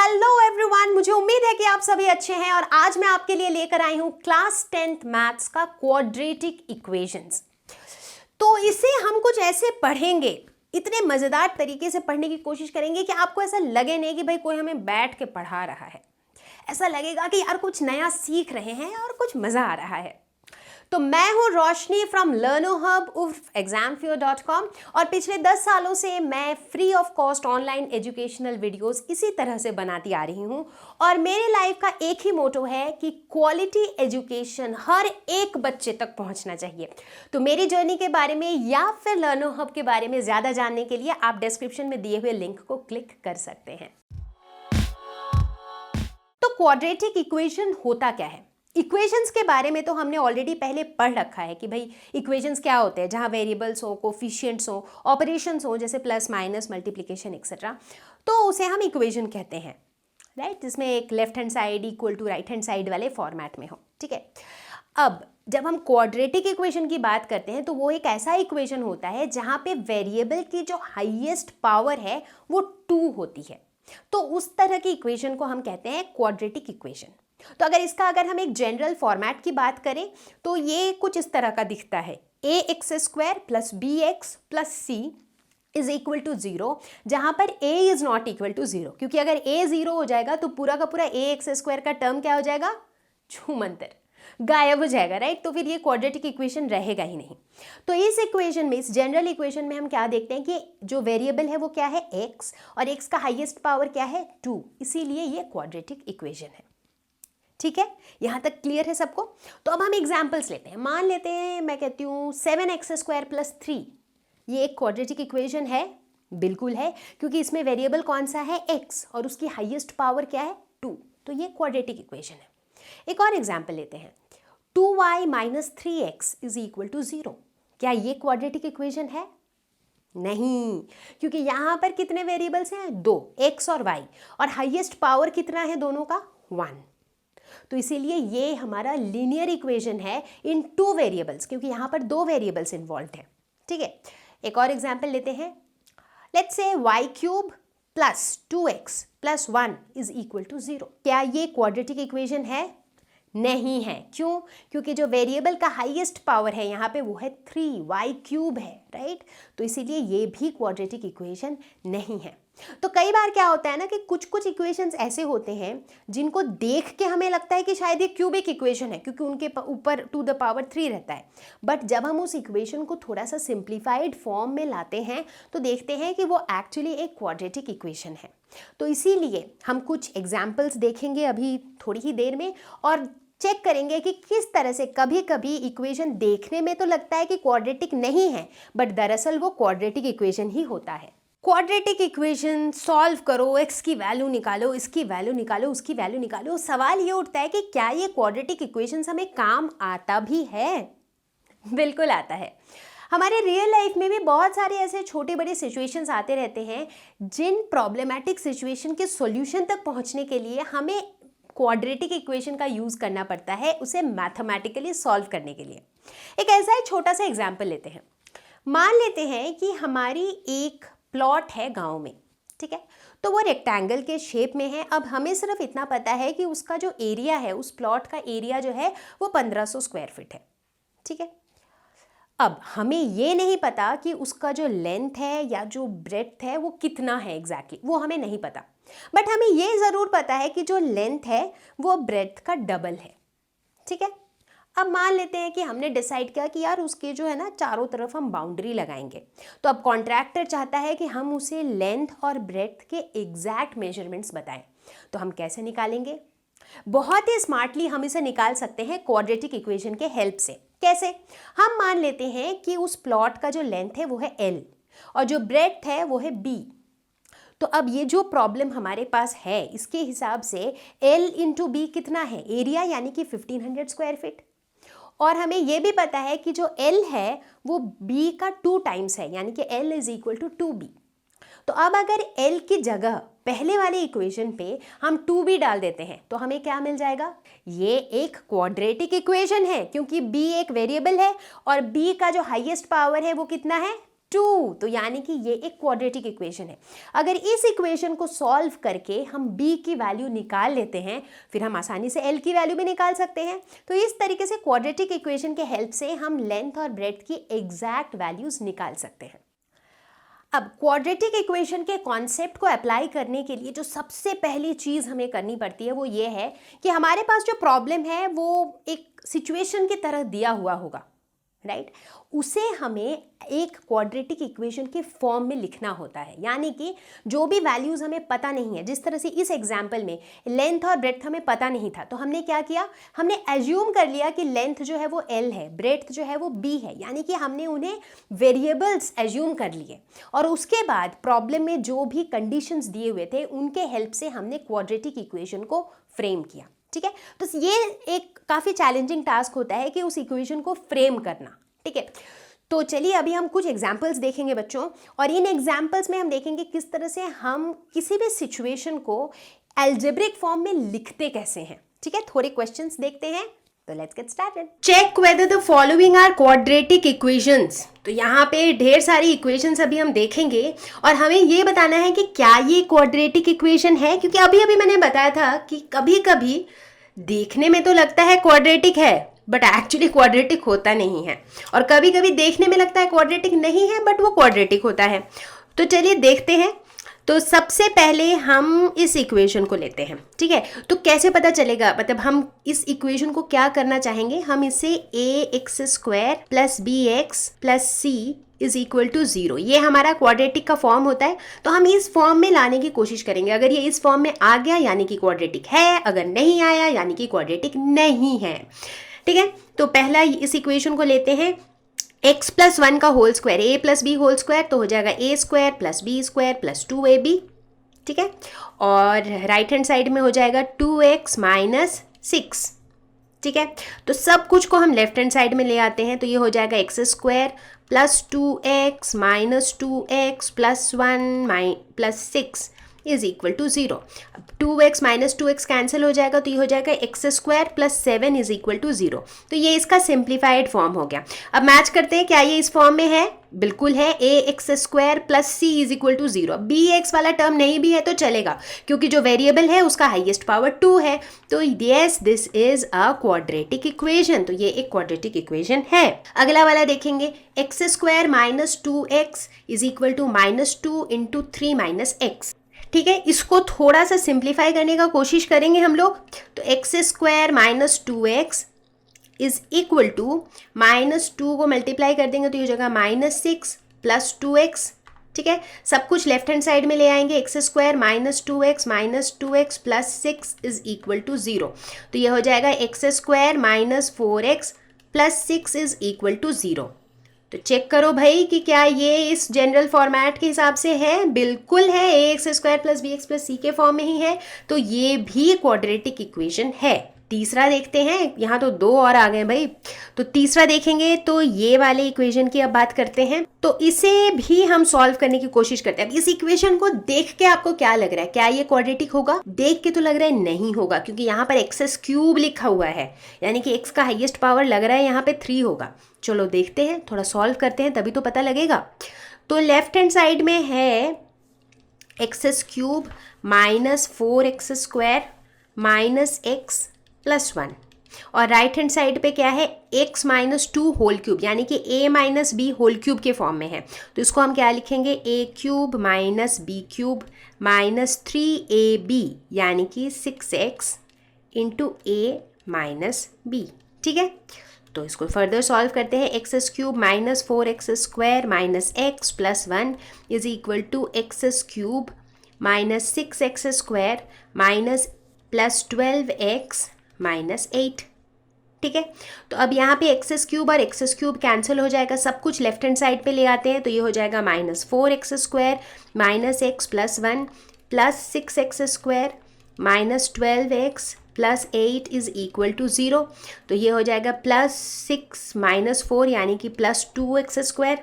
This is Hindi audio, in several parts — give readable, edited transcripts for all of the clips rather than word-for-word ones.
हेलो एवरीवन, मुझे उम्मीद है कि आप सभी अच्छे हैं और आज मैं आपके लिए लेकर आई हूं क्लास 10th मैथ्स का क्वाड्रेटिक इक्वेशंस। तो इसे हम कुछ ऐसे पढ़ेंगे, इतने मजेदार तरीके से पढ़ने की कोशिश करेंगे कि आपको ऐसा लगे नहीं कि भाई कोई हमें बैठ के पढ़ा रहा है। ऐसा लगेगा कि यार कुछ नया सीख रहे हैं और कुछ मजा आ रहा है। तो मैं हूं रोशनी फ्रॉम लर्नोहब उर्फ examfear.com और पिछले 10 सालों से मैं free of cost online educational videos इसी तरह से बनाती आ रही हूं और मेरे लाइफ का एक ही मोटो है कि क्वालिटी एजुकेशन हर एक बच्चे तक पहुंचना चाहिए। तो मेरी जर्नी के बारे में या फिर लर्नोहब के बारे में ज़्यादा जानने के लिए आप डिस्क्रिप्शन में दिए हुए लिंक को क्लिक कर सकते हैं। तो क्वाड्रेटिक इक्वेशन होता क्या है? इक्वेशंस के बारे में तो हमने ऑलरेडी पहले पढ़ रखा है कि भाई इक्वेशंस क्या होते हैं, जहाँ वेरिएबल्स हो, कोफिशिएंट्स हो, ऑपरेशंस हो जैसे प्लस माइनस मल्टीप्लिकेशन एक्सेट्रा, तो उसे हम इक्वेशन कहते हैं, राइट, जिसमें एक left hand side equal to right hand side वाले फॉर्मेट में हो। ठीक है, अब जब हम क्वाड्रेटिक इक्वेशन की बात करते हैं तो वो एक ऐसा इक्वेशन होता है जहाँ पे वेरिएबल की जो हाईएस्ट पावर है वो 2 होती है। तो उस तरह की इक्वेशन को हम कहते हैं क्वाड्रेटिक इक्वेशन। तो अगर हम एक जनरल फॉर्मेट की बात करें तो ये कुछ इस तरह का दिखता है, ax² plus bx plus c is equal to 0, जहां पर a is not equal to 0, क्योंकि अगर a 0 हो जाएगा तो पूरा का पूरा ax² का टर्म क्या हो जाएगा, छूमंतर, गायब हो जाएगा, राइट। तो फिर ये क्वाड्रेटिक इक्वेशन रहेगा ही नहीं। तो इस इक्वेशन में, इस जनरल इक्वेशन में हम क्या देखते हैं कि जो वेरिएबल है वो क्या है, x, और x का हाईएस्ट पावर क्या है, 2, इसीलिए ये क्वाड्रेटिक इक्वेशन है। ठीक है, यहां तक क्लियर है सबको? तो अब हम एग्जाम्पल्स लेते हैं। मान लेते हैं, मैं कहती हूँ 7x² प्लस 3, ये एक क्वाड्रेटिक इक्वेशन है। बिल्कुल है, क्योंकि इसमें वेरिएबल कौन सा है, x, और उसकी हाईएस्ट पावर क्या है, 2, तो ये क्वाड्रेटिक इक्वेशन है। एक और एग्जाम्पल लेते हैं, 2y minus 3x is equal to 0, क्या ये क्वाड्रेटिक इक्वेशन है? नहीं, क्योंकि यहां पर कितने वेरिएबल्स हैं, 2, x और y, और हाईएस्ट पावर कितना है दोनों का, 1। तो इसीलिए ये हमारा लीनियर इक्वेशन है इन 2 वेरिएबल्स, क्योंकि यहां पर 2 वेरिएबल्स इन्वॉल्व हैं। ठीक है, एक और एग्जांपल लेते हैं। Let's say y³ plus 2x plus 1 is equal to 0, क्या ये क्वाड्रेटिक इक्वेशन है? नहीं है। क्यों? क्योंकि जो वेरिएबल का हाईएस्ट पावर है यहाँ पे वो है 3, y³ है, राइट। तो इसीलिए ये भी क्वाड्रेटिक इक्वेशन नहीं है। तो कई बार क्या होता है ना कि कुछ कुछ इक्वेशंस ऐसे होते हैं जिनको देख के हमें लगता है कि शायद ये क्यूबिक इक्वेशन है, क्योंकि उनके ऊपर टू द पावर 3 रहता है। बट जब हम उस इक्वेशन को थोड़ा सा सिंप्लीफाइड फॉर्म में लाते हैं तो देखते हैं कि वो एक्चुअली एक क्वाड्रेटिक इक्वेशन है। तो इसीलिए हम कुछ एग्जाम्पल्स देखेंगे अभी थोड़ी ही देर में और चेक करेंगे कि किस तरह से कभी कभी इक्वेशन देखने में तो लगता है कि क्वाड्रेटिक नहीं है, बट दरअसल वो क्वाड्रेटिक इक्वेशन ही होता है। क्वाड्रेटिक इक्वेशन सॉल्व करो, x की वैल्यू निकालो, इसकी वैल्यू निकालो, उसकी वैल्यू निकालो। सवाल ये उठता है कि क्या ये क्वाड्रेटिक इक्वेशन हमें काम आता भी है? बिल्कुल आता है। हमारे रियल लाइफ में भी बहुत सारे ऐसे छोटे बड़े सिचुएशंस आते रहते हैं जिन प्रॉब्लमेटिक सिचुएशन के सॉल्यूशन तक पहुंचने के लिए हमें क्वाड्रेटिक इक्वेशन का यूज़ करना पड़ता है, उसे मैथमेटिकली सॉल्व करने के लिए। एक ऐसा ही छोटा सा एग्जाम्पल लेते हैं। मान लेते हैं कि हमारी एक प्लॉट है गांव में, ठीक है, तो वो रेक्टेंगल के शेप में है। अब हमें सिर्फ इतना पता है कि उसका जो एरिया है, उस प्लॉट का एरिया जो है वो 1500 स्क्वायर फीट है। ठीक है, अब हमें ये नहीं पता कि उसका जो लेंथ है या जो ब्रेड्थ है वो कितना है एग्जैक्टली, वो हमें नहीं पता। बट हमें ये ज़रूर पता है कि जो लेंथ है वो ब्रेड्थ का डबल है। ठीक है, अब मान लेते हैं कि हमने डिसाइड किया कि यार उसके जो है ना चारों तरफ हम बाउंड्री लगाएंगे। तो अब कॉन्ट्रैक्टर चाहता है कि हम उसे लेंथ और ब्रेड्थ के एग्जैक्ट मेजरमेंट्स बताएं। तो हम कैसे निकालेंगे? बहुत ही स्मार्टली हम इसे निकाल सकते हैं क्वाड्रेटिक इक्वेशन के हेल्प से। कैसे? हम मान लेते हैं कि उस प्लॉट का जो लेंथ है वो है L और जो ब्रेड्थ है वो है B। तो अब ये जो प्रॉब्लम हमारे पास है इसके हिसाब से L इंटू B कितना है, एरिया, यानी कि 1500 स्क्वायर फीट। और हमें ये भी पता है कि जो L है वो B का 2 टाइम्स है, यानी कि L is equal to 2B। तो अब अगर L की जगह पहले वाले इक्वेशन पे हम 2B डाल देते हैं तो हमें क्या मिल जाएगा? ये एक क्वाड्रेटिक इक्वेशन है, क्योंकि B एक वेरिएबल है और B का जो हाईएस्ट पावर है वो कितना है? 2। तो यानी कि ये एक क्वाड्रेटिक इक्वेशन है। अगर इस इक्वेशन को सॉल्व करके हम b की वैल्यू निकाल लेते हैं, फिर हम आसानी से l की वैल्यू भी निकाल सकते हैं। तो इस तरीके से क्वाड्रेटिक इक्वेशन के हेल्प से हम लेंथ और ब्रेड्थ की एग्जैक्ट वैल्यूज निकाल सकते हैं। अब क्वाड्रेटिक इक्वेशन के कॉन्सेप्ट को अप्लाई करने के लिए जो सबसे पहली चीज़ हमें करनी पड़ती है वो ये है कि हमारे पास जो प्रॉब्लम है वो एक सिचुएशन की तरह दिया हुआ होगा, राइट? उसे हमें एक क्वाड्रेटिक इक्वेशन के फॉर्म में लिखना होता है। यानी कि जो भी वैल्यूज़ हमें पता नहीं है, जिस तरह से इस एग्जाम्पल में लेंथ और ब्रेड्थ हमें पता नहीं था, तो हमने क्या किया, हमने एज्यूम कर लिया कि लेंथ जो है वो l है, ब्रेड्थ जो है वो b है, यानी कि हमने उन्हें वेरिएबल्स एज्यूम कर लिए और उसके बाद प्रॉब्लम में जो भी कंडीशंस दिए हुए थे उनके हेल्प से हमने क्वाड्रेटिक इक्वेशन को फ्रेम किया। ठीक है, तो ये एक काफ़ी चैलेंजिंग टास्क होता है कि उस इक्वेशन को फ्रेम करना। ठीक है, तो चलिए अभी हम कुछ एग्जाम्पल्स देखेंगे बच्चों, और इन एग्जाम्पल्स में हम देखेंगे किस तरह से हम किसी भी सिचुएशन को अलजेब्रिक फॉर्म में लिखते कैसे हैं। ठीक है, थोड़े क्वेश्चंस देखते हैं, तो let's get started. Check whether the following are quadratic equations. तो यहाँ पे ढेर सारी इक्वेशंस अभी हम देखेंगे और हमें ये बताना है कि क्या ये क्वाड्रेटिक इक्वेशन है, क्योंकि अभी अभी मैंने बताया था कि कभी कभी देखने में तो लगता है क्वाड्रेटिक है बट एक्चुअली क्वाड्रेटिक होता नहीं है, और कभी कभी देखने में लगता है क्वाड्रेटिक नहीं है बट वो क्वाड्रेटिक होता है। तो चलिए देखते हैं। तो सबसे पहले हम इस इक्वेशन को लेते हैं। ठीक है, तो कैसे पता चलेगा, मतलब हम इस इक्वेशन को क्या करना चाहेंगे, हम इसे ax² + bx + c is equal to 0, ये हमारा क्वाड्रेटिक का फॉर्म होता है। तो हम इस फॉर्म में लाने की कोशिश करेंगे। अगर ये इस फॉर्म में आ गया यानी कि क्वाड्रेटिक है, अगर नहीं आया यानी कि क्वाड्रेटिक नहीं है। ठीक है, तो पहला इस इक्वेशन को लेते हैं, x + 1 का whole square, a + b whole square, तो हो जाएगा a² + b² + 2ab। ठीक है, और राइट हैंड साइड में हो जाएगा 2x - 6। ठीक है, तो सब कुछ को हम लेफ्ट हैंड साइड में ले आते हैं, तो ये हो जाएगा x² + 2x - 2x + 1 + 6 is equal to 0। अब 2x - 2x कैंसिल हो जाएगा, तो ये हो जाएगा x² + 7 इज इक्वल टू 0। तो ये इसका सिंप्लीफाइड फॉर्म हो गया। अब मैच करते हैं, क्या ये इस फॉर्म में है? बिल्कुल है, ax² + c is equal to 0। bx वाला टर्म नहीं भी है तो चलेगा, क्योंकि जो वेरिएबल है उसका हाईएस्ट पावर 2 है। तो yes, this is a quadratic equation. तो ये एक क्वाड्रेटिक इक्वेशन है। अगला वाला देखेंगे, x² - 2x is equal to -2 × 3 - x। ठीक है, इसको थोड़ा सा सिंप्लीफाई करने का कोशिश करेंगे हम लोग। तो x² - 2x is equal to -2 को मल्टीप्लाई कर देंगे तो ये हो जाएगा -6 + 2x। ठीक है, सब कुछ लेफ्ट हैंड साइड में ले आएंगे, x² - 2x - 2x + 6 is equal to 0। तो ये हो जाएगा x² - 4x + 6 is equal to 0। तो चेक करो भाई कि क्या ये इस जनरल फॉर्मेट के हिसाब से है। बिल्कुल है, ax² + bx + c के फॉर्म में ही है, तो ये भी क्वाड्रेटिक इक्वेशन है। तीसरा देखते हैं, यहाँ तो 2 और आ गए भाई। तो तीसरा देखेंगे, तो ये वाले इक्वेशन की अब बात करते हैं। तो इसे भी हम सॉल्व करने की कोशिश करते हैं। अब इस इक्वेशन को देख के आपको क्या लग रहा है, क्या ये क्वाड्रेटिक होगा? देख के तो लग रहा है नहीं होगा, क्योंकि यहाँ पर x³ लिखा हुआ है, यानी कि x का हाईएस्ट पावर लग रहा है यहाँ पे 3 होगा। चलो देखते हैं, थोड़ा सॉल्व करते हैं, तभी तो पता लगेगा। तो लेफ्ट हैंड साइड में है x³ - 4x² - x + 1, और राइट हैंड साइड पे क्या है, x - 2 होल क्यूब, यानी कि a - b होल क्यूब के फॉर्म में है। तो इसको हम क्या लिखेंगे, a³ - b³ - 3ab, यानी कि 6x × a - b। ठीक है, तो इसको फर्दर सॉल्व करते हैं। x³ - 4x² - x + 1 is equal to x³ - 6x² - +12x - 8। ठीक है, तो अब यहाँ पे x³ और x³ कैंसिल हो जाएगा, सब कुछ लेफ्ट हैंड साइड पे ले आते हैं, तो ये हो जाएगा -4x² - x + 1 + 6x² - 12x + 8 is equal to 0। तो ये हो जाएगा +6 - 4 यानी कि +2x²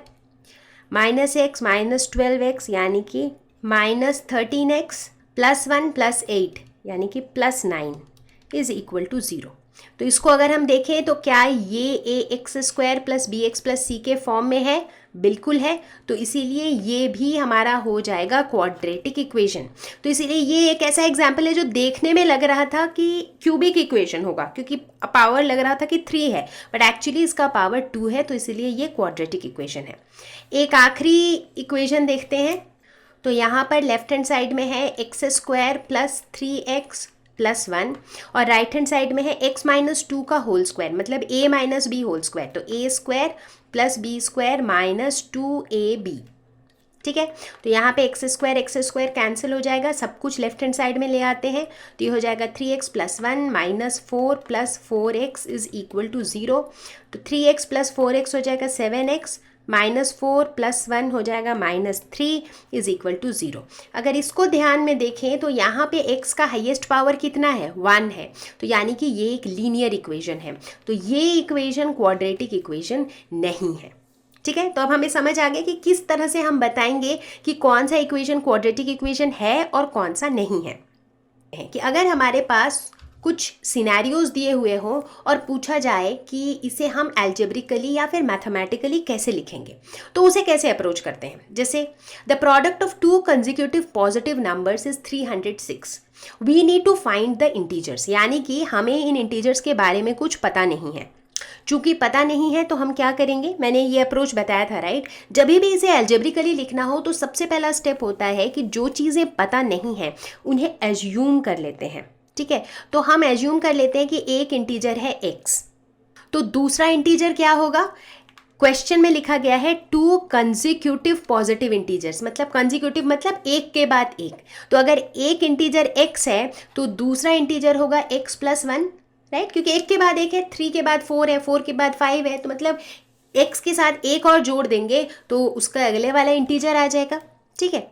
-x - 12x यानी कि -13x +1 + 8 यानी कि +9 इज इक्वल टू 0। तो इसको अगर हम देखें तो क्या ये ax² + bx + c के फॉर्म में है? बिल्कुल है, तो इसीलिए ये भी हमारा हो जाएगा क्वाड्रेटिक इक्वेशन। तो इसीलिए ये एक ऐसा एग्जाम्पल है जो देखने में लग रहा था कि क्यूबिक इक्वेशन होगा, क्योंकि पावर लग रहा था कि 3 है, बट एक्चुअली इसका पावर 2 है, तो इसीलिए ये क्वाड्रेटिक इक्वेशन है। एक आखिरी इक्वेशन देखते हैं। तो यहाँ पर लेफ्ट हैंड साइड में है x² प्लस 3x प्लस 1 और राइट हैंड साइड में है x माइनस 2 का होल स्क्वायर, मतलब a minus B whole square, तो a² plus b² minus 2ab। ठीक है, तो यहाँ पे x² कैंसिल हो जाएगा, सब कुछ लेफ्ट हैंड साइड में ले आते हैं, तो ये हो जाएगा 3x plus 1 minus 4 plus 4x is equal to 0। तो 3x प्लस 4x हो जाएगा 7x माइनस 4 प्लस 1 हो जाएगा माइनस 3 इज इक्वल टू 0। अगर इसको ध्यान में देखें तो यहाँ पे x का हाईएस्ट पावर कितना है, 1 है, तो यानी कि ये एक लीनियर इक्वेशन है, तो ये इक्वेशन क्वाड्रेटिक इक्वेशन नहीं है। ठीक है, तो अब हमें समझ आ गया कि किस तरह से हम बताएंगे कि कौन सा इक्वेशन क्वाड्रेटिक इक्वेशन है और कौन सा नहीं है। कि अगर हमारे पास कुछ सिनेरियोज दिए हुए हों और पूछा जाए कि इसे हम एल्जेब्रिकली या फिर मैथमेटिकली कैसे लिखेंगे, तो उसे कैसे अप्रोच करते हैं। जैसे the product of 2 consecutive positive numbers is 306, we need to find the integers, यानी कि हमें इन इंटीजर्स के बारे में कुछ पता नहीं है। चूंकि पता नहीं है तो हम क्या करेंगे, मैंने ये अप्रोच बताया था राइट। जब भी इसे एल्जेब्रिकली लिखना हो तो सबसे पहला स्टेप होता है कि जो चीज़ें पता नहीं है उन्हें एज्यूम कर लेते हैं। ठीक है, तो हम एज्यूम कर लेते हैं कि एक इंटीजर है x, तो दूसरा इंटीजर क्या होगा, क्वेश्चन में लिखा गया है 2 कंसेक्यूटिव पॉजिटिव इंटीजर्स, मतलब कंसेक्यूटिव मतलब एक के बाद एक, तो अगर एक इंटीजर x है तो दूसरा इंटीजर होगा x प्लस 1 राइट, क्योंकि एक के बाद एक है, 3 के बाद 4 है, 4 के बाद 5 है, तो मतलब x के साथ एक और जोड़ देंगे तो उसका अगले वाला इंटीजर आ जाएगा। ठीक है,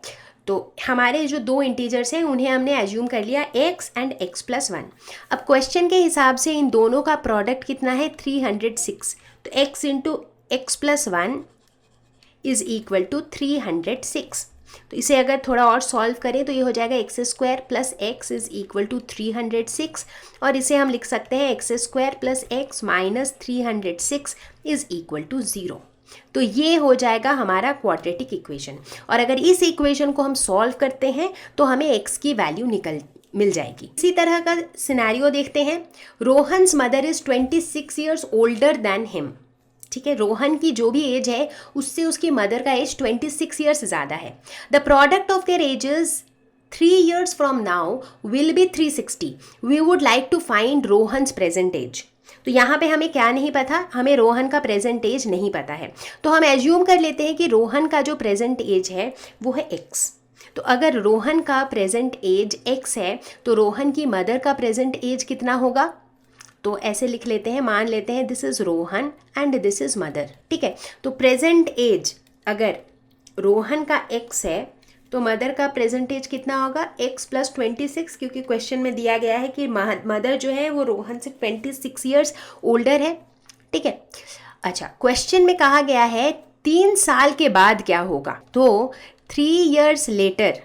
तो हमारे जो 2 इंटीजर्स हैं उन्हें हमने एज्यूम कर लिया x एंड x प्लस 1। अब क्वेश्चन के हिसाब से इन दोनों का प्रोडक्ट कितना है, 306, तो x into x plus 1 is equal to 306। तो इसे अगर थोड़ा और सॉल्व करें तो ये हो जाएगा x² plus x is equal to 306, और इसे हम लिख सकते हैं x² plus x minus 306 is equal to 0। तो ये हो जाएगा हमारा क्वाड्रेटिक इक्वेशन, और अगर इस इक्वेशन को हम सॉल्व करते हैं तो हमें x की वैल्यू मिल जाएगी। इसी तरह का सिनेरियो देखते हैं। Rohan's mother is 26 years older than him. ठीक है, रोहन की जो भी एज है उससे उसकी मदर का एज 26 ईयर्स ज़्यादा है। The product of their ages 3 years from now will be 360। We would like to find Rohan's present age. तो यहाँ पे हमें क्या नहीं पता, हमें रोहन का प्रेजेंट एज नहीं पता है, तो हम एज्यूम कर लेते हैं कि रोहन का जो प्रेजेंट एज है वो है x। तो अगर रोहन का प्रेजेंट एज x है तो रोहन की मदर का प्रेजेंट एज कितना होगा, तो ऐसे लिख लेते हैं, मान लेते हैं this is Rohan and this is mother. ठीक है, तो प्रेजेंट एज अगर रोहन का x है तो मदर का प्रेजेंट एज कितना होगा, x प्लस 26, क्योंकि क्वेश्चन में दिया गया है कि मदर जो है वो रोहन से 26 ईयर्स ओल्डर है। ठीक है, अच्छा क्वेश्चन में कहा गया है 3 साल के बाद क्या होगा, तो 3 years लेटर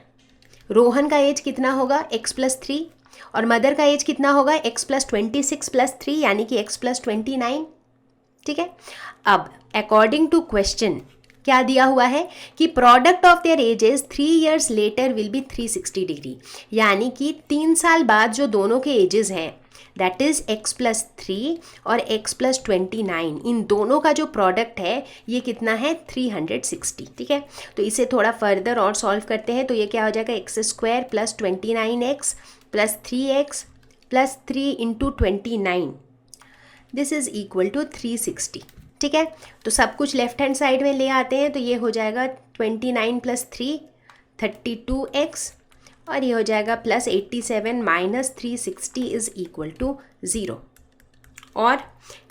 रोहन का एज कितना होगा, x प्लस 3, और मदर का एज कितना होगा, x प्लस 26 प्लस 3 यानी कि x प्लस 29। ठीक है, अब अकॉर्डिंग टू क्वेश्चन क्या दिया हुआ है कि product of their ages 3 years later will be 360 degree, यानी कि 3 साल बाद जो दोनों के एजेस हैं दैट इज़ x प्लस 3 और x प्लस 29, इन दोनों का जो प्रोडक्ट है ये कितना है 360। ठीक है, तो इसे थोड़ा फर्दर और सॉल्व करते हैं, तो ये क्या हो जाएगा, x² plus 29x plus 3x plus 3 into 29 this is equal to 360। ठीक है, तो सब कुछ लेफ्ट हैंड साइड में ले आते हैं, तो ये हो जाएगा 29 प्लस 3 32x, और ये हो जाएगा plus 87 minus 360 is equal to 0, और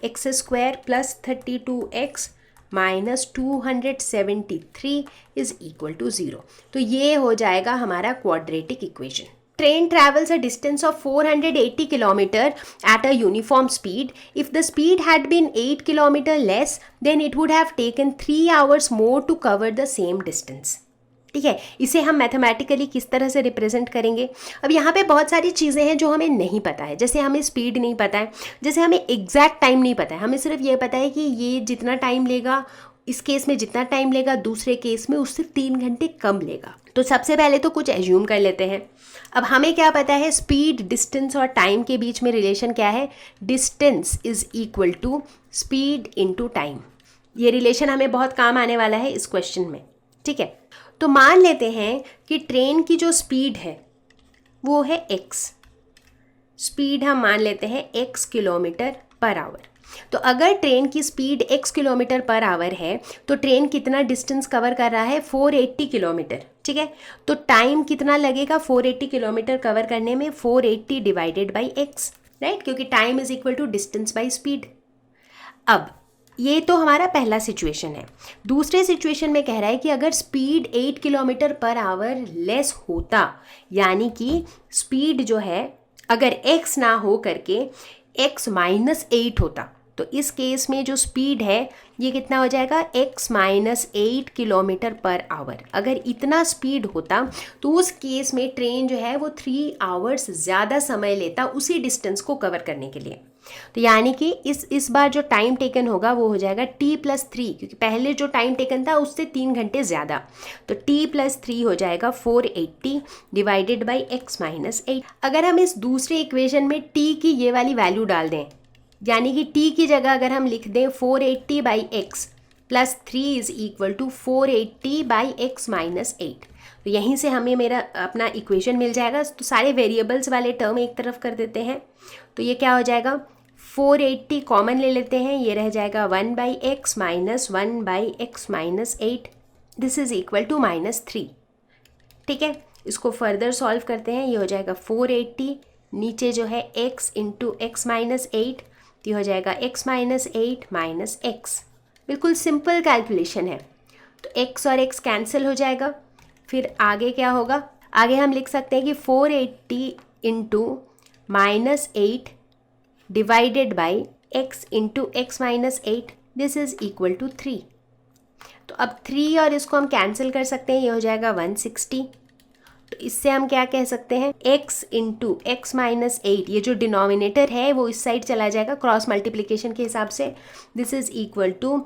x² plus 32x minus 273 is equal to 0। तो ये हो जाएगा हमारा quadratic equation. Train travels a distance of 480 km at a uniform speed. If the speed had been 8 km less, then it would have taken 3 hours more to cover the same distance. ठीक है, इसे हम मैथमेटिकली किस तरह से रिप्रेजेंट करेंगे। अब यहाँ पे बहुत सारी चीज़ें हैं जो हमें नहीं पता है, जैसे हमें स्पीड नहीं पता है, जैसे हमें एग्जैक्ट टाइम नहीं पता है, हमें सिर्फ ये पता है कि ये जितना टाइम लेगा इस केस में जितना टाइम लेगा दूसरे केस में उससे 3 घंटे कम लेगा। तो सबसे पहले तो कुछ एज्यूम कर लेते हैं। अब हमें क्या पता है, स्पीड, डिस्टेंस और टाइम के बीच में रिलेशन क्या है, distance is equal to speed into time. ये रिलेशन हमें बहुत काम आने वाला है इस क्वेश्चन में, ठीक है। तो मान लेते हैं कि ट्रेन की जो स्पीड है वो है x, स्पीड हम मान लेते हैं x किलोमीटर पर आवर। तो अगर ट्रेन की speed x kilometre per hour है तो ट्रेन कितना डिस्टेंस कवर कर रहा है, 480 किलोमीटर, ठीक है। तो टाइम कितना लगेगा 480 किलोमीटर कवर करने में, 480 डिवाइडेड बाई x, राइट, क्योंकि time is equal to distance by speed. अब ये तो हमारा पहला सिचुएशन है। दूसरे सिचुएशन में कह रहा है कि अगर speed 8 kilometre per hour less होता, यानी कि स्पीड जो है अगर x ना हो करके x माइनस 8 होता, तो इस केस में जो स्पीड है ये कितना हो जाएगा, x minus 8 kilometre per hour. अगर इतना स्पीड होता तो उस केस में ट्रेन जो है वो 3 आवर्स ज़्यादा समय लेता उसी डिस्टेंस को कवर करने के लिए। तो यानी कि इस बार जो टाइम टेकन होगा वो हो जाएगा t+3, क्योंकि पहले जो टाइम टेकन था उससे 3 घंटे ज़्यादा। तो t+3 हो जाएगा 480 डिवाइडेड बाई x माइनस 8। अगर हम इस दूसरे इक्वेशन में t की ये वाली वैल्यू डाल दें, यानी कि t की जगह अगर हम लिख दें 480 by x plus 3 is equal to 480 by x minus 8, तो यहीं से हमें मेरा अपना इक्वेशन मिल जाएगा। तो सारे वेरिएबल्स वाले टर्म एक तरफ कर देते हैं, तो ये क्या हो जाएगा, 480 कॉमन ले लेते हैं, ये रह जाएगा 1 by X minus 1 by X minus 8, this is equal to -3, ठीक है। इसको फर्दर सॉल्व करते हैं, ये हो जाएगा 480, नीचे जो है x इंटू एक्स माइनस 8, तो हो जाएगा x माइनस 8 माइनस एक्स। बिल्कुल सिंपल कैलकुलेशन है। तो x और x कैंसिल हो जाएगा, फिर आगे क्या होगा, आगे हम लिख सकते हैं कि 480 into -8 divided by x into X minus 8, this is equal to 3। तो अब 3 और इसको हम कैंसिल कर सकते हैं, ये हो जाएगा 160। तो इससे हम क्या कह सकते हैं, x इंटू एक्स माइनस 8, ये जो डिनोमिनेटर है वो इस साइड चला जाएगा क्रॉस मल्टीप्लिकेशन के हिसाब से, दिस इज इक्वल टू,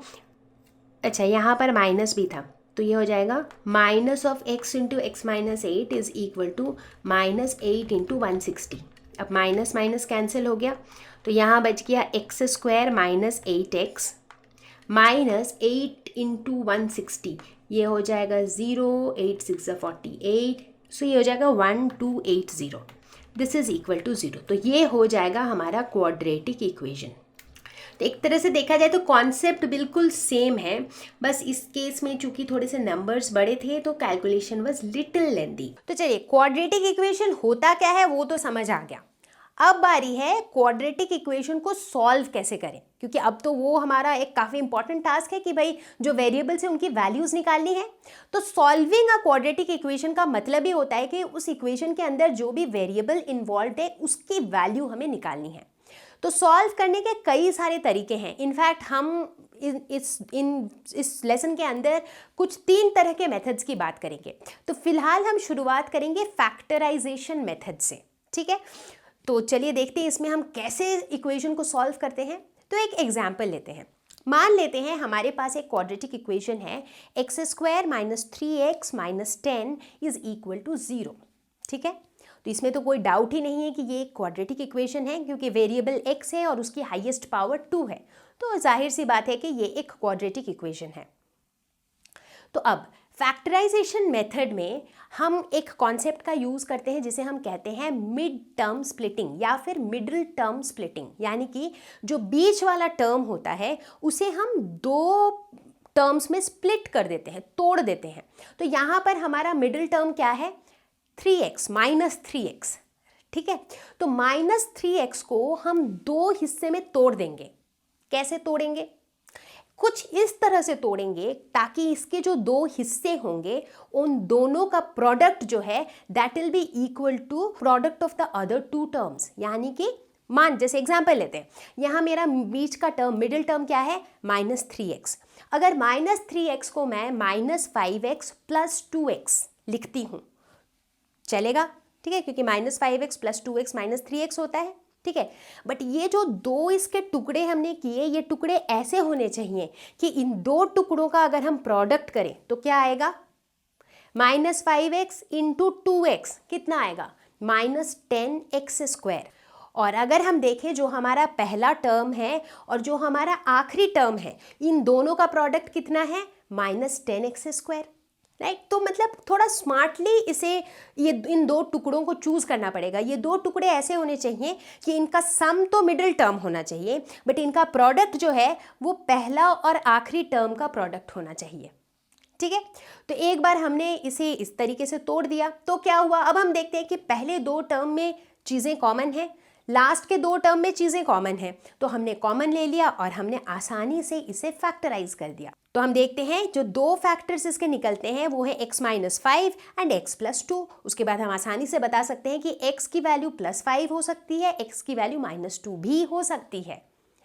अच्छा यहाँ पर माइनस भी था, तो ये हो जाएगा minus of x into X minus 8 is equal to -8 into 160। अब माइनस माइनस कैंसिल हो गया, तो यहाँ बच गया x square minus 8x minus 8 into 160, ये हो जाएगा 0, 8 6 48, सो ये हो जाएगा 1280, दिस इज इक्वल टू 0। तो ये हो जाएगा हमारा क्वाड्रेटिक इक्वेशन। तो एक तरह से देखा जाए तो कॉन्सेप्ट बिल्कुल सेम है, बस इस केस में चूंकि थोड़े से नंबर्स बड़े थे तो कैलकुलेशन वाज लिटिल लेंथी। तो चलिए, क्वाड्रेटिक इक्वेशन होता क्या है वो तो समझ आ गया। अब बारी है क्वाड्रेटिक इक्वेशन को सॉल्व कैसे करें, क्योंकि अब तो वो हमारा एक काफ़ी इंपॉर्टेंट टास्क है कि भाई जो वेरिएबल्स है उनकी वैल्यूज़ निकालनी है। तो सॉल्विंग अ क्वाड्रेटिक इक्वेशन का मतलब ही होता है कि उस इक्वेशन के अंदर जो भी वेरिएबल इन्वॉल्व है उसकी वैल्यू हमें निकालनी है। तो सॉल्व करने के कई सारे तरीके हैं। इनफैक्ट हम इस लेसन के अंदर कुछ 3 तरह के मेथड्स की बात करेंगे। तो फिलहाल हम शुरुआत करेंगे फैक्टराइजेशन मेथड से, ठीक है। तो चलिए देखते हैं इसमें हम कैसे इक्वेशन को सॉल्व करते हैं। तो एक एग्जाम्पल लेते हैं। मान लेते हैं हमारे पास एक क्वाड्रेटिक इक्वेशन है, X square minus 3x minus 10 is equal to 0, ठीक है। तो इसमें तो कोई डाउट ही नहीं है कि ये एक क्वाड्रेटिक इक्वेशन है, क्योंकि वेरिएबल x है और उसकी हाईएस्ट पावर 2 है, तो जाहिर सी बात है कि ये एक क्वाड्रेटिक इक्वेशन है। तो अब फैक्टराइजेशन मेथड में हम एक कॉन्सेप्ट का यूज़ करते हैं जिसे हम कहते हैं मिड टर्म स्प्लिटिंग या फिर मिडिल टर्म स्प्लिटिंग, यानी कि जो बीच वाला टर्म होता है उसे हम 2 टर्म्स में स्प्लिट कर देते हैं, तोड़ देते हैं। तो यहाँ पर हमारा मिडिल टर्म क्या है, 3x माइनस 3x, ठीक है। तो -3x को हम 2 हिस्से में तोड़ देंगे। कैसे तोड़ेंगे, कुछ इस तरह से तोड़ेंगे ताकि इसके जो 2 हिस्से होंगे उन दोनों का प्रोडक्ट जो है that will be equal to product of the other 2 terms. यानी कि मान, जैसे एग्जांपल लेते हैं, यहाँ मेरा बीच का टर्म, मिडिल टर्म क्या है, -3x। अगर -3x को मैं -5x प्लस 2x लिखती हूँ, चलेगा, ठीक है, क्योंकि -5x प्लस 2x -3x होता है। ठीक है। बट ये जो दो इसके टुकड़े हमने किए, ये टुकड़े ऐसे होने चाहिए कि इन दो टुकड़ों का अगर हम प्रोडक्ट करें तो क्या आएगा, -5x इंटू 2x कितना आएगा, -10x²। और अगर हम देखें जो हमारा पहला टर्म है और जो हमारा आखिरी टर्म है, इन दोनों का प्रोडक्ट कितना है, -10x², राइट। तो मतलब थोड़ा स्मार्टली इसे ये इन दो टुकड़ों को चूज करना पड़ेगा। ये दो टुकड़े ऐसे होने चाहिए कि इनका सम तो मिडिल टर्म होना चाहिए, बट इनका प्रोडक्ट जो है वो पहला और आखिरी टर्म का प्रोडक्ट होना चाहिए, ठीक है। तो एक बार हमने इसे इस तरीके से तोड़ दिया तो क्या हुआ, अब हम देखते हैं कि पहले दो टर्म में चीज़ें कॉमन हैं, लास्ट के दो टर्म में चीज़ें कॉमन हैं, तो हमने कॉमन ले लिया और हमने आसानी से इसे फैक्टराइज कर दिया। तो हम देखते हैं जो दो फैक्टर्स इसके निकलते हैं वो है x-5 एंड x+2। उसके बाद हम आसानी से बता सकते हैं कि x की वैल्यू +5 हो सकती है, x की वैल्यू -2 भी हो सकती है,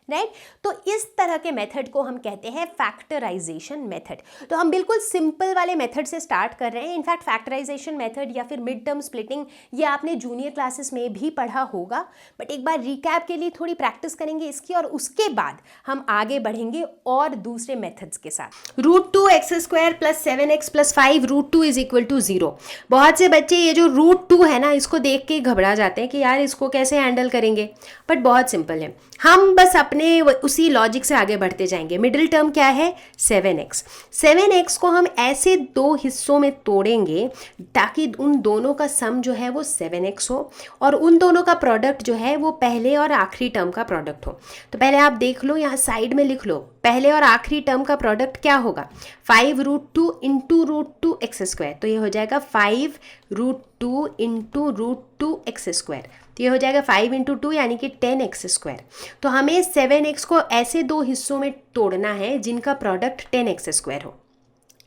राइट। तो इस तरह के मेथड को हम कहते हैं फैक्टराइजेशन मेथड। तो हम बिल्कुल सिंपल वाले मेथड से स्टार्ट कर रहे हैं। इनफैक्ट फैक्टराइजेशन मेथड या फिर मिड टर्म स्प्लिटिंग ये आपने जूनियर क्लासेस में भी पढ़ा होगा, बट एक बार रिकैप के लिए थोड़ी प्रैक्टिस करेंगे इसकी, और उसके बाद हम आगे बढ़ेंगे और दूसरे मेथड्स के साथ। √2x² + 7x + 5 √2 = 0। बहुत से बच्चे ये जो √2 है ना, इसको देख के घबरा जाते हैं कि यार इसको कैसे हैंडल करेंगे, बट बहुत सिंपल है। हम बस अपने उसी लॉजिक से आगे बढ़ते जाएंगे। मिडिल टर्म क्या है, 7x। 7x को हम ऐसे दो हिस्सों में तोड़ेंगे ताकि उन दोनों का सम जो है वो 7x हो और उन दोनों का प्रोडक्ट जो है वो पहले और आखिरी टर्म का प्रोडक्ट हो। तो पहले आप देख लो, यहाँ साइड में लिख लो, पहले और आखिरी टर्म का प्रोडक्ट क्या होगा, 5√2 इंटू √2x²। तो ये हो जाएगा 5√2 इंटू √2x²। तो ये हो जाएगा 5 इंटू 2 यानी कि 10x²। तो हमें 7x को ऐसे दो हिस्सों में तोड़ना है जिनका प्रोडक्ट 10x² हो,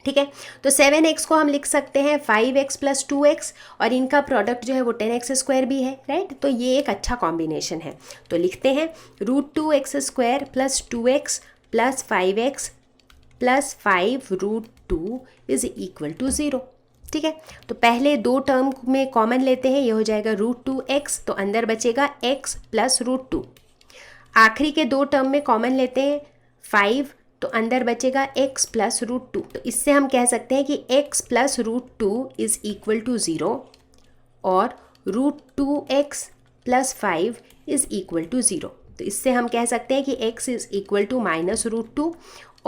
ठीक है। तो 7x को हम लिख सकते हैं 5x + 2x और इनका प्रोडक्ट जो है वो 10x² भी है, राइट। तो ये एक अच्छा कॉम्बिनेशन है। तो लिखते हैं √2x² + 2x + 5x + 5√2 = 0, ठीक है। तो पहले दो टर्म में कॉमन लेते हैं, ये हो जाएगा √2x, तो अंदर बचेगा x + √2। आखिरी के दो टर्म में कॉमन लेते हैं 5, तो अंदर बचेगा x + √2। तो इससे हम कह सकते हैं कि x + √2 = 0 और √2x + 5 = 0। तो इससे हम कह सकते हैं कि x = -√2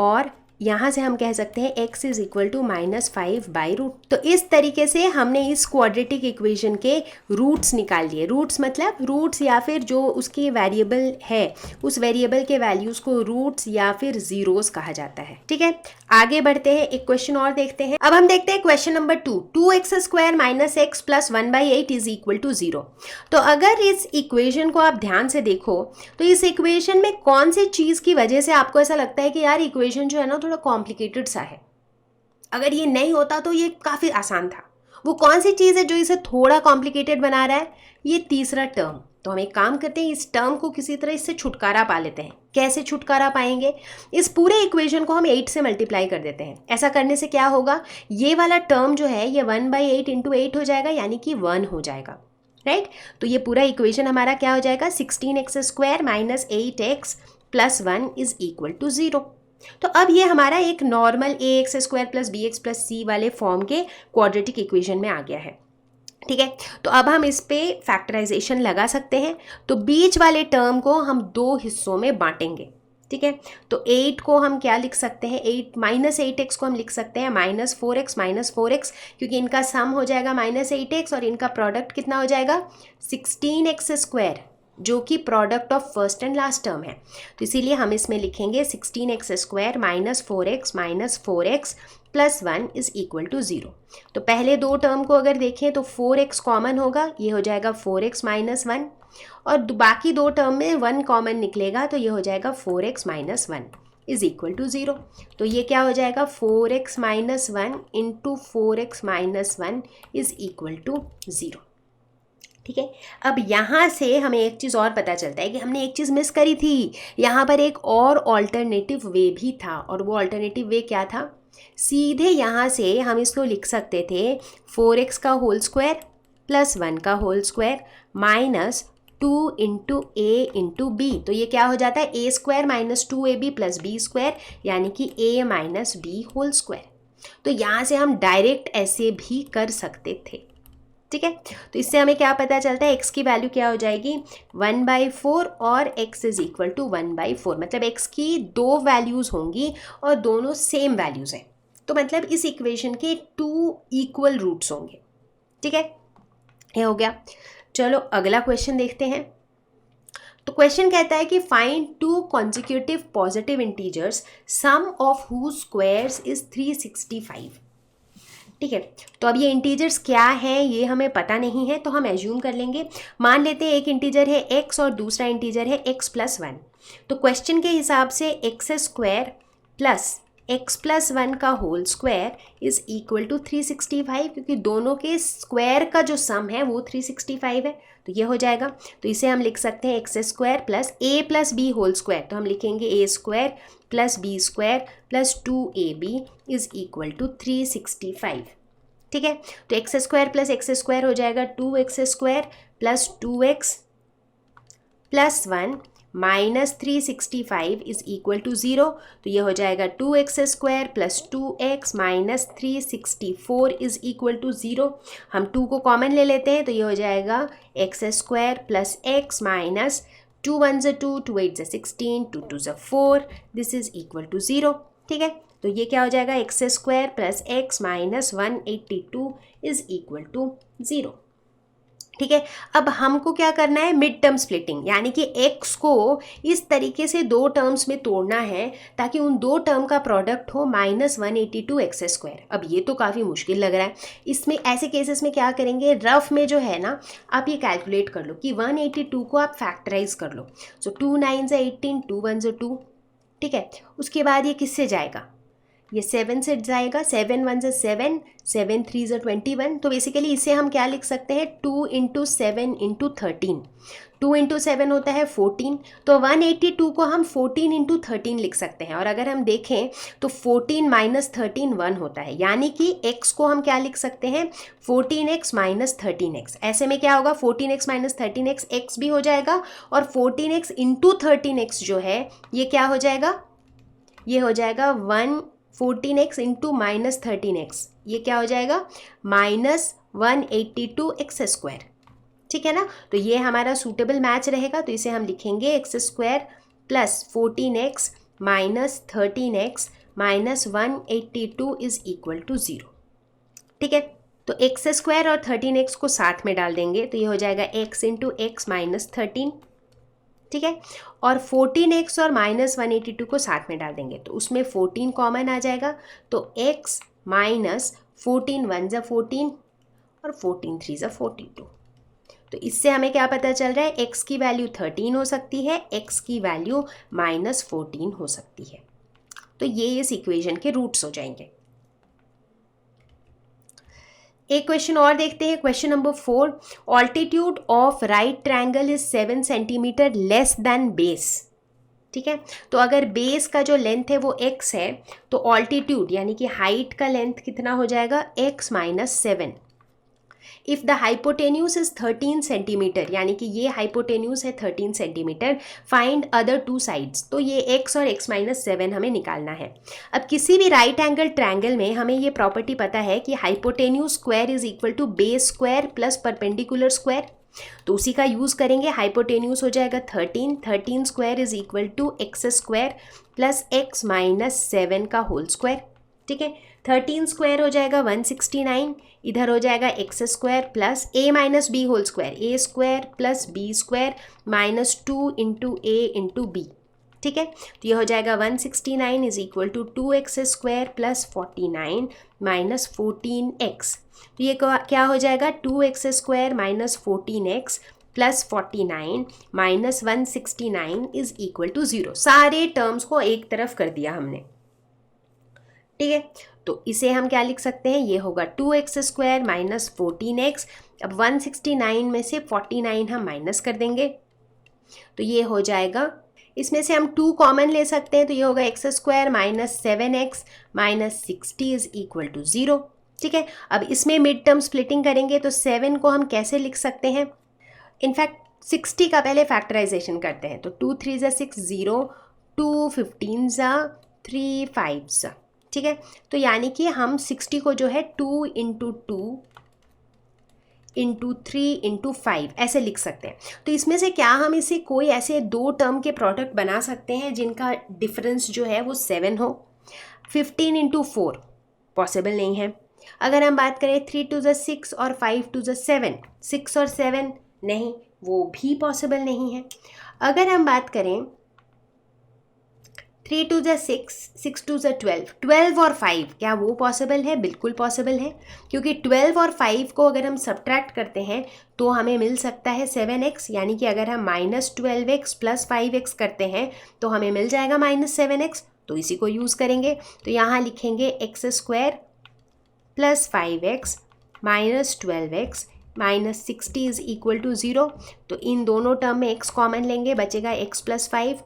और यहाँ से हम कह सकते हैं x = -5/√2। तो इस तरीके से हमने इस क्वाड्रेटिक इक्वेशन के रूट्स निकाल लिए। रूट्स मतलब रूट्स या फिर जो उसकी वेरिएबल है उस वेरिएबल के वैल्यूज़ को रूट्स या फिर ज़ीरोस कहा जाता है, ठीक है। आगे बढ़ते हैं, एक क्वेश्चन और देखते हैं। अब हम देखते हैं क्वेश्चन नंबर 2, 2x² - x + 1/8 = 0। तो अगर इस इक्वेशन को आप ध्यान से देखो तो इस इक्वेशन में कौन सी चीज़ की वजह से आपको ऐसा लगता है कि यार इक्वेशन जो है ना थोड़ा कॉम्प्लिकेटेड सा है। अगर ये नहीं होता तो ये काफ़ी आसान था। वो कौन सी चीज़ है जो इसे थोड़ा कॉम्प्लिकेटेड बना रहा है, ये तीसरा टर्म। तो हम एक काम करते हैं, इस टर्म को किसी तरह इससे छुटकारा पा लेते हैं। कैसे छुटकारा पाएंगे, इस पूरे इक्वेशन को हम 8 से मल्टीप्लाई कर देते हैं। ऐसा करने से क्या होगा, ये वाला टर्म जो है ये 1/8 × 8 हो जाएगा, यानी कि 1 हो जाएगा, राइट। तो ये पूरा इक्वेशन हमारा क्या हो जाएगा, 16x² - 8x + 1 = 0। तो अब ये हमारा एक नॉर्मल ax² + bx + c वाले फॉर्म के क्वाड्रेटिक इक्वेशन में आ गया है, ठीक है। तो अब हम इस पे फैक्टराइजेशन लगा सकते हैं। तो बीच वाले टर्म को हम दो हिस्सों में बांटेंगे, ठीक है। तो 8 को हम क्या लिख सकते हैं, -8x को हम लिख सकते हैं -4x, क्योंकि इनका सम हो जाएगा -8x और इनका प्रोडक्ट कितना हो जाएगा 16x², जो कि product of first and last term है। तो इसीलिए हम इसमें लिखेंगे 16x² - 4x - 4x + 1 = 0। तो पहले दो टर्म को अगर देखें तो 4x कॉमन होगा, ये हो जाएगा 4x - 1 और बाकी दो टर्म में 1 कॉमन निकलेगा, तो ये हो जाएगा 4x - 1 = 0। तो ये क्या हो जाएगा 4x - 1 × 4x - 1 = 0, ठीक है। अब यहाँ से हमें एक चीज़ और पता चलता है कि हमने एक चीज़ मिस करी थी। यहाँ पर एक और ऑल्टरनेटिव वे भी था, और वो ऑल्टरनेटिव वे क्या था, सीधे यहाँ से हम इसको लिख सकते थे 4x² + 1 का whole square 2 into A into B, तो ये क्या हो जाता है A square minus 2ab plus B square, यानी कि a minus B whole square. तो यहाँ से हम डायरेक्ट ऐसे भी कर सकते थे, ठीक है। तो इससे हमें क्या पता चलता है, x की वैल्यू क्या हो जाएगी 1/4 और x इज इक्वल टू 1/4, मतलब x की दो वैल्यूज़ होंगी और दोनों सेम वैल्यूज़ हैं, तो मतलब इस इक्वेशन के 2 इक्वल रूट्स होंगे, ठीक है। ये हो गया। चलो अगला क्वेश्चन देखते हैं। तो क्वेश्चन कहता है कि find 2 consecutive positive integers sum of whose squares is 365, ठीक है। तो अब ये इंटीजर्स क्या है ये हमें पता नहीं है, तो हम एज्यूम कर लेंगे। मान लेते हैं एक इंटीजर है x और दूसरा इंटीजर है x+1। तो क्वेश्चन के हिसाब से x² प्लस x+1 का whole square is equal to 365, क्योंकि दोनों के स्क्वायर का जो सम है वो 365 है, तो ये हो जाएगा। तो इसे हम लिख सकते हैं x² plus a plus B whole square, तो हम लिखेंगे a² plus b² plus 2ab is equal to 365, ठीक है। तो x² प्लस x² हो जाएगा 2x² plus 2x plus 1 minus 365 is equal to 0, तो ये हो जाएगा 2x² plus 2x minus 364 is equal to 0। हम 2 को कॉमन ले लेते हैं, तो ये हो जाएगा x² plus x minus 2 1 2, 2 8 16, 2 2 4, this is equal to 0, ठीक है। तो ये क्या हो जाएगा x² plus x minus 182 is equal to 0, ठीक है। अब हमको क्या करना है, मिड टर्म स्प्लिटिंग, यानी कि x को इस तरीके से दो टर्म्स में तोड़ना है ताकि उन दो टर्म का प्रोडक्ट हो -182 x²। अब ये तो काफ़ी मुश्किल लग रहा है। इसमें ऐसे केसेस में क्या करेंगे, रफ में जो है ना आप ये कैलकुलेट कर लो कि 182 को आप फैक्टराइज कर लो। सो 2 9 18, 2 1 2, ठीक है। उसके बाद ये किससे जाएगा, ये 7 से जाएगा, 7 1 7, 7 3 21। तो बेसिकली इसे हम क्या लिख सकते हैं 2 इंटू 7 इंटू 13, 2 इंटू 7 होता है 14, तो 182 को हम 14 इंटू 13 लिख सकते हैं। और अगर हम देखें तो 14 माइनस 13 1 होता है, यानी कि x को हम क्या लिख सकते हैं 14x माइनस 13x। ऐसे में क्या होगा 14x माइनस 13x x भी हो जाएगा, और 14x इंटू 13x जो है ये क्या हो जाएगा, ये हो जाएगा 14x इंटू माइनस 13x, ये क्या हो जाएगा -182x², ठीक है ना। तो ये हमारा सूटेबल मैच रहेगा, तो इसे हम लिखेंगे x² plus 14x minus 13x minus 182 is equal to 0, ठीक है। तो x² और 13x को साथ में डाल देंगे, तो ये हो जाएगा x इंटू x माइनस 13, ठीक है। और 14x और माइनस 182 को साथ में डाल देंगे, तो उसमें 14 कॉमन आ जाएगा, तो x माइनस 14 1 14 और 14 3 42। तो इससे हमें क्या पता चल रहा है, x की वैल्यू 13 हो सकती है, x की वैल्यू -14 हो सकती है। तो ये इस इक्वेशन के रूट्स हो जाएंगे। एक क्वेश्चन और देखते हैं, question number 4। Altitude of right triangle is 7 centimetre less than base, ठीक है। तो अगर बेस का जो लेंथ है वो x है, तो ऑल्टीट्यूड यानी कि हाइट का लेंथ कितना हो जाएगा x minus 7। If the hypotenuse is 13 centimetre, यानी कि ये हाइपोटेन्यूज है 13 सेंटीमीटर, फाइंड अदर 2 साइड्स। तो ये x और x माइनस 7 हमें निकालना है। अब किसी भी राइट एंगल ट्रायंगल में हमें ये प्रॉपर्टी पता है कि hypotenuse square is equal to base square plus perpendicular square, तो उसी का यूज़ करेंगे। हाइपोटेन्यूज हो जाएगा 13 square is equal to x² plus x minus 7 का होल स्क्वायर, ठीक है। 13 स्क्वायर हो जाएगा 169, इधर हो जाएगा x² plus a minus B whole square, a² plus b² minus 2 into a into B, ठीक है। तो ये हो जाएगा 169 is equal to 2x² plus 49 minus 14x। तो ये क्या हो जाएगा 2x² minus 14x plus 49 minus 169 is equal to 0। सारे टर्म्स को एक तरफ कर दिया हमने, ठीक है। तो इसे हम क्या लिख सकते हैं, ये होगा 2x² माइनस 14x। अब 169 में से 49 हम माइनस कर देंगे, तो ये हो जाएगा, इसमें से हम 2 कॉमन ले सकते हैं, तो ये होगा x² minus 7x minus 60 is equal to 0, ठीक है। अब इसमें मिड टर्म स्प्लिटिंग करेंगे, तो 7 को हम कैसे लिख सकते हैं, इनफैक्ट 60 का पहले फैक्टराइजेशन करते हैं, तो 2 3 ज़ा 6 0, 2 15 ज़ा 3 5 ज़ा, ठीक है। तो यानी कि हम 60 को जो है 2 इंटू 2 इंटू 3 इंटू 5 ऐसे लिख सकते हैं। तो इसमें से क्या हम इसे कोई ऐसे दो टर्म के प्रोडक्ट बना सकते हैं जिनका डिफरेंस जो है वो 7 हो? 15 इंटू 4 पॉसिबल नहीं है। अगर हम बात करें 3 टू ज़ा 6 और 5 टू ज़ा 7, 6 और 7 नहीं, वो भी पॉसिबल नहीं है। अगर हम बात करें 3 टू ज़ा 6, 6 टू ज़ा 12, 12 और 5 क्या वो पॉसिबल है? बिल्कुल पॉसिबल है, क्योंकि 12 और 5 को अगर हम सब्ट्रैक्ट करते हैं तो हमें मिल सकता है 7x, यानी कि अगर हम -12x प्लस 5x करते हैं तो हमें मिल जाएगा -7x। तो इसी को यूज़ करेंगे, तो यहाँ लिखेंगे x² plus 5x minus 12x minus 60 is equal to 0। तो इन दोनों टर्म में x कॉमन लेंगे, बचेगा x प्लस 5।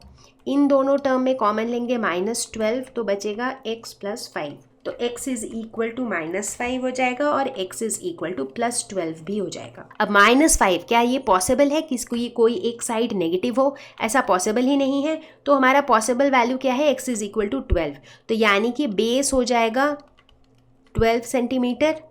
इन दोनों टर्म में कॉमन लेंगे -12, तो बचेगा x प्लस 5। तो x इज इक्वल टू -5 हो जाएगा और x इज इक्वल टू +12 भी हो जाएगा। अब -5 क्या ये पॉसिबल है कि कोई एक साइड नेगेटिव हो? ऐसा पॉसिबल ही नहीं है। तो हमारा पॉसिबल वैल्यू क्या है? x is equal to 12। तो यानी कि बेस हो जाएगा 12 सेंटीमीटर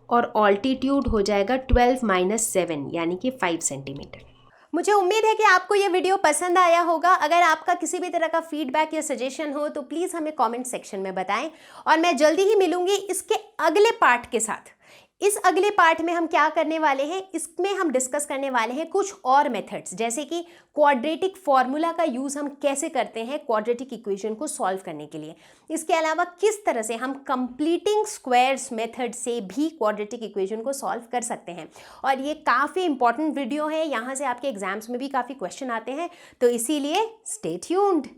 और ऑल्टीट्यूड हो जाएगा 12 माइनस 7 यानी कि 5 सेंटीमीटर। मुझे उम्मीद है कि आपको ये वीडियो पसंद आया होगा। अगर आपका किसी भी तरह का फीडबैक या सजेशन हो तो प्लीज़ हमें कमेंट सेक्शन में बताएं, और मैं जल्दी ही मिलूंगी इसके अगले पार्ट के साथ। इस अगले पार्ट में हम क्या करने वाले हैं, इसमें हम डिस्कस करने वाले हैं कुछ और मेथड्स, जैसे कि क्वाड्रेटिक फॉर्मूला का यूज़ हम कैसे करते हैं क्वाड्रेटिक इक्वेशन को सॉल्व करने के लिए। इसके अलावा किस तरह से हम कंप्लीटिंग स्क्वायर्स मेथड से भी क्वाड्रेटिक इक्वेशन को सॉल्व कर सकते हैं। और ये काफ़ी इंपॉर्टेंट वीडियो है, यहाँ से आपके एग्जाम्स में भी काफ़ी क्वेश्चन आते हैं, तो इसीलिए स्टे ट्यून्ड।